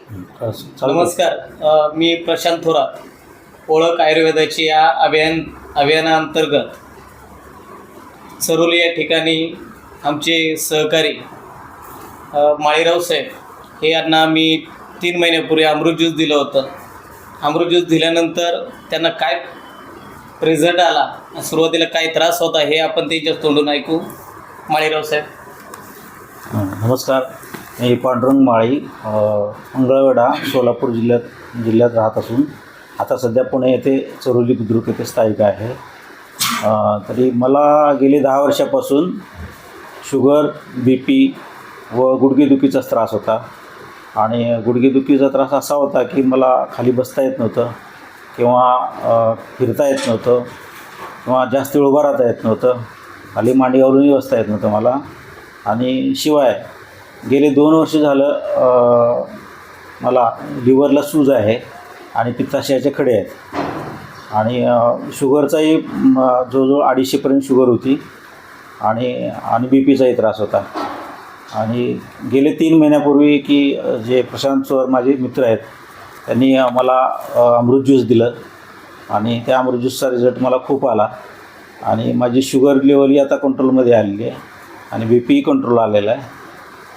नमस्कार. मी प्रशांत थोरात. ओळख आयुर्वेदाची या अभियानाअंतर्गत सरोली या ठिकाणी आमचे सहकारी माळीराव साहेब हे यांना मी 3 महिन्यापूर्वी अमृत ज्यूस दिलं होतं. अमृत ज्यूस दिल्यानंतर त्यांना काय रिझल्ट आला, सुरुवातीला काय त्रास होता हे आपण त्यांच्या तोंडून ऐकू. माळीराव साहेब. नमस्कार. मी पांडुरंग माळी, मंगळवेढा, सोलापूर जिल्ह्यात राहत असून आता सध्या पुणे येथे चरोली बुद्रुक येथे स्थायिक आहे. तरी मला गेली 10 वर्षापासून शुगर, BP व गुडघेदुखीचा त्रास होता. आणि गुडघेदुखीचा त्रास असा होता की मला खाली बसता येत नव्हतं किंवा फिरता येत नव्हतं किंवा जास्त वेळ उभा राहता येत नव्हतं. खाली मांडी घालूनही बसता येत नव्हतं मला. आणि शिवाय गेले 2 वर्ष झालं मला लिव्हरला सूज आहे आणि पित्ताशयाचे खडे आहेत. आणि शुगरचाही जवळजवळ 250पर्यंत शुगर होती आणि BPचाही त्रास होता. आणि गेले 3 महिन्यापूर्वी की जे प्रशांत सर माझे मित्र आहेत त्यांनी मला अमृत ज्यूस दिलं आणि त्या अमृत ज्यूसचा रिझल्ट मला खूप आला. आणि माझी शुगर लेवलही आता कंट्रोलमध्ये आलेली आहे आणि BPही कंट्रोल आलेला आहे.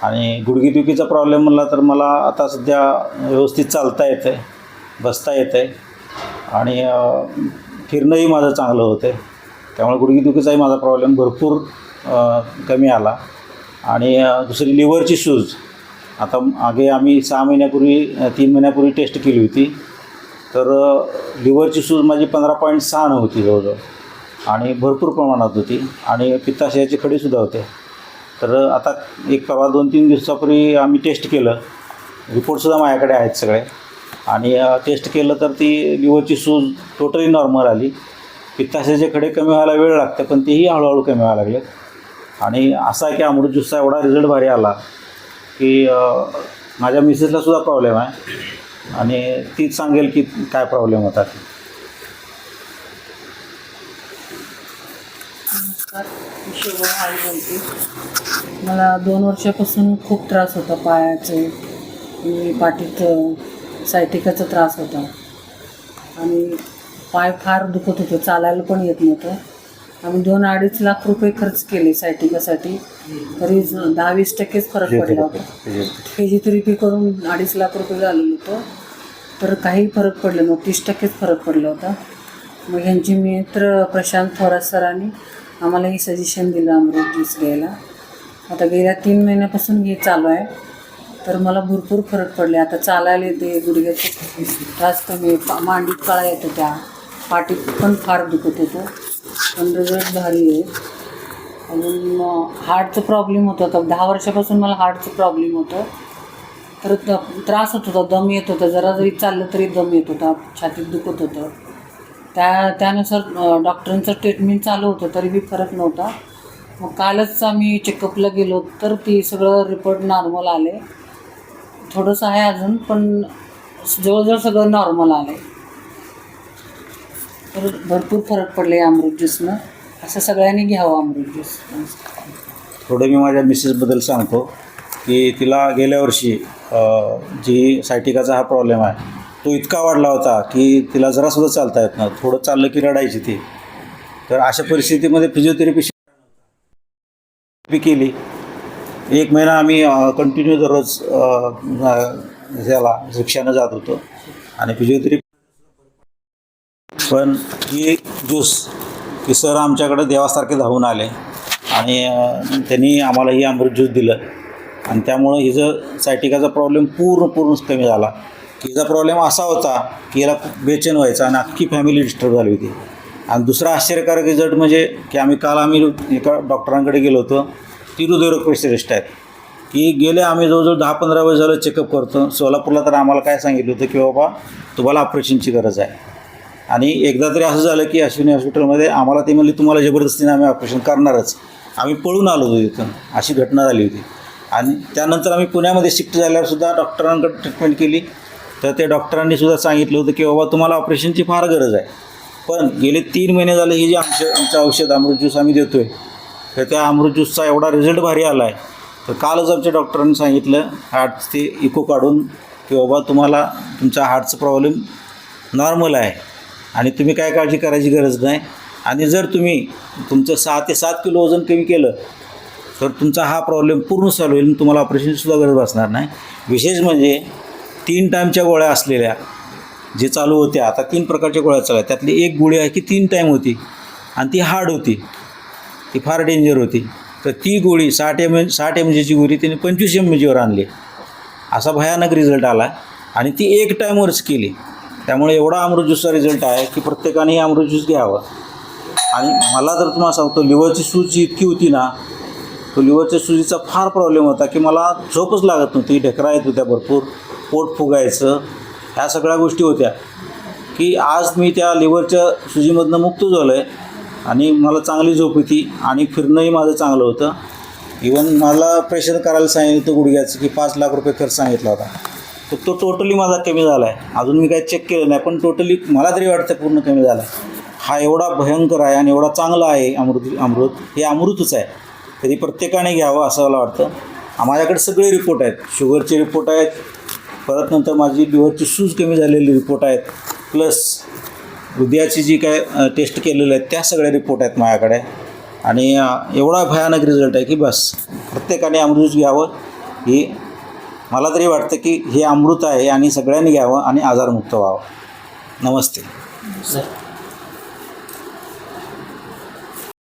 आणि गुडघेदुखीचा प्रॉब्लेम म्हणला तर मला आता सध्या व्यवस्थित चालता येतं आहे, बसता येतं आहे आणि फिरणंही माझं चांगलं होतं आहे. त्यामुळे गुडघेदुखीचाही माझा प्रॉब्लेम भरपूर कमी आला. आणि दुसरी लिव्हरची सूज आता मागे आम्ही 3 महिन्यापूर्वी टेस्ट केली होती. तर लिव्हरची सूज माझी 15.6 होती जवळजवळ आणि भरपूर प्रमाणात होती आणि पित्ताशयाचे खडेसुद्धा होते. तर आता परवा 2-3 दिवसापूर्वी आम्ही टेस्ट केलं, रिपोर्टसुद्धा माझ्याकडे आहेत सगळे. आणि टेस्ट केलं तर ती लिव्हरची सूज टोटली नॉर्मल आली. पित्ताशयाचे खडे कमी व्हायला वेळ लागते पण तेही हळूहळू कमी व्हायला लागले. आणि असा आहे की अमृत ज्यूसचा एवढा रिझल्ट भारी आला की माझ्या मिसेसलासुद्धा प्रॉब्लेम आहे आणि तीच सांगेल की काय प्रॉब्लेम होता. नमस्कार, मी शोभा माळी बोलते. मला 2 वर्षापासून खूप त्रास होता पायाचे आणि पाठीत सायटिकाचा त्रास होता आणि पाय फार दुखत होतं, चालायला पण येत नव्हतं. आम्ही 2-2.5 लाख रुपये खर्च केले सायटिकासाठी, तरी 10-20% फरक पडला होता. फिजिओथेरपी करून 2.5 लाख रुपये झालेलं होतं, तर काही फरक पडला नव्हतं, 30% फरक पडला होता. मग ह्यांचे मित्र प्रशांत थोरात सरांनी आम्हाला हे सजेशन दिलं अमृत ज्यूस घ्यायला. आता गेल्या 3 महिन्यापासून हे चालू आहे, तर मला भरपूर फरक पडले. आता चालायला येते, गुडघ्याचा त्रास कमी, मांडीत कळा येत होत्या, पाठीत पण फार दुखत होतं, पण रिझल्ट भारी आहे. अजून हार्टचं प्रॉब्लेम होतं. आता 10 वर्षापासून मला हार्टचं प्रॉब्लेम होतं, तर त्रास होत होता, दम येत होता, जरा जरी चाललं तरी दम येत होता, छातीत दुखत होतं. त्यानुसार डॉक्टरांचं ट्रीटमेंट चालू होतं, तरी बी फरक नव्हता. मग कालच आम्ही चेकअपला गेलो तर ती सगळं रिपोर्ट नॉर्मल आले. थोडंसं आहे अजून, पण जवळजवळ सगळं नॉर्मल आलं आहे. तर भरपूर फरक पडले अमृत ज्यूसनं. असं सगळ्यांनी घ्यावं अमृत ज्यूस. थोडं मी माझ्या मिसेसबद्दल सांगतो की तिला गेल्या वर्षी जी सायटिकाचा हा प्रॉब्लेम आहे तो इतका वाढला होता की तिला जरासुद्धा चालता येत नव्हतं, थोडं चाललं की रडायची ती. तर अशा परिस्थितीमध्ये फिजिओथेरपी केली. 1 महिना आम्ही कंटिन्यू दररोज रिक्षानं जात होतो आणि फिजिओथेरपी. पण ही ज्यूस की सर आमच्याकडे देवासारखे धावून आले आणि त्यांनी आम्हाला ही अमृत ज्यूस दिलं आणि त्यामुळं हिचं सायटिकाचा प्रॉब्लेम पूर्ण कमी झाला. हिचा प्रॉब्लेम असा होता की याला खूप बेचैन व्हायचा आणि अख्खी फॅमिली डिस्टर्ब झाली होती. आणि दुसरा आश्चर्यकारक रिझल्ट म्हणजे की आम्ही एका डॉक्टरांकडे गेलो होतो, ती हृदयरोग स्पेशलिस्ट आहेत, की गेले आम्ही जवळजवळ 10-15 वर्ष झालं चेकअप करतो सोलापूरला. तर आम्हाला काय सांगितलं होतं की बाबा तुम्हाला ऑपरेशनची गरज आहे. आणि एकदा तरी असं झालं की अश्विनी हॉस्पिटलमध्ये आम्हाला ते म्हणले तुम्हाला जबरदस्तीने आम्ही ऑपरेशन करणारच. आम्ही पळून आलो होतो तिथून, अशी घटना झाली होती. आणि त्यानंतर आम्ही पुण्यामध्ये शिफ्ट झाल्यावरसुद्धा डॉक्टरांकडे ट्रीटमेंट केली. तर त्या डॉक्टरांनीसुद्धा सांगितलं होतं की बाबा तुम्हाला ऑपरेशनची फार गरज आहे. पण गेले 3 महिने झाले ही जी आमचं औषध अमृत ज्यूस आम्ही देतो आहे, तर त्या अमृत ज्यूसचा एवढा रिझल्ट भारी आला आहे. तर कालच आमच्या डॉक्टरांनी सांगितलं हार्टचे इको काढून की बाबा तुम्हाला तुमच्या हार्टचं प्रॉब्लेम नॉर्मल आहे आणि तुम्ही काय काळजी करायची गरज नाही. आणि जर तुम्ही तुमचं 6 ते 7 किलो वजन कमी केलं तर तुमचा हा प्रॉब्लेम पूर्ण सॉल्व्ह होईल. तुम्हाला ऑपरेशनसुद्धा गरज भासणार नाही. विशेष म्हणजे 3 टाईमच्या गोळ्या असलेल्या जे चालू होत्या, आता 3 प्रकारच्या गोळ्या चालू आहेत, त्यातली एक गोळी आहे की 3 टाईम होती आणि ती हार्ड होती, ती फार डेंजर होती. तर ती गोळी 60 mgची गोळी त्याने 25 mgवर आणली. असा भयानक रिझल्ट आला आणि ती एक टाईमवरच केली. त्यामुळे एवढा अमृत ज्यूसचा रिझल्ट आहे की प्रत्येकाने हे अमृत ज्यूस घ्यावं. आणि मला जर तुम्हाला सांगतो, लिव्हरची सूज जी इतकी होती ना, तो लिव्हरच्या सुजीचा फार प्रॉब्लेम होता की मला झोपच लागत नव्हती, ढेकरा येत होत्या भरपूर, पोट फुगायचं, ह्या सगळ्या गोष्टी होत्या. की आज मी त्या लिव्हरच्या सुजीमधनं मुक्त झालो आहे आणि मला चांगली झोप होती आणि फिरणंही माझं चांगलं होतं. इवन मला प्रेशर करायला सांगितलं होतं गुडघ्याचं की 5 लाख रुपये खर्च सांगितला होता. तर तो टोटली माझा कमी झाला आहे. अजून मी काही चेक केलं नाही, पण टोटली मला तरी वाटतं पूर्ण कमी झाला आहे. हा एवढा भयंकर आहे आणि एवढा चांगला आहे अमृत हे अमृतच आहे. तरी प्रत्येकाने घ्यावं असं मला वाटतं. माझ्याकडे सगळे रिपोर्ट आहेत, शुगरचे रिपोर्ट आहेत, परत नंतर माझी लिव्हरची सूज कमी झालेली रिपोर्ट आहेत, प्लस हृदयाची जी काय टेस्ट केलेलं आहे त्या सगळ्या रिपोर्ट आहेत माझ्याकडे. आणि एवढा भयानक रिझल्ट आहे की बस प्रत्येकाने अमृत घ्यावं. ही मला तरी वाटतं की हे अमृत आहे आणि सगळ्यांनी घ्यावं आणि आजारमुक्त व्हावं. नमस्ते.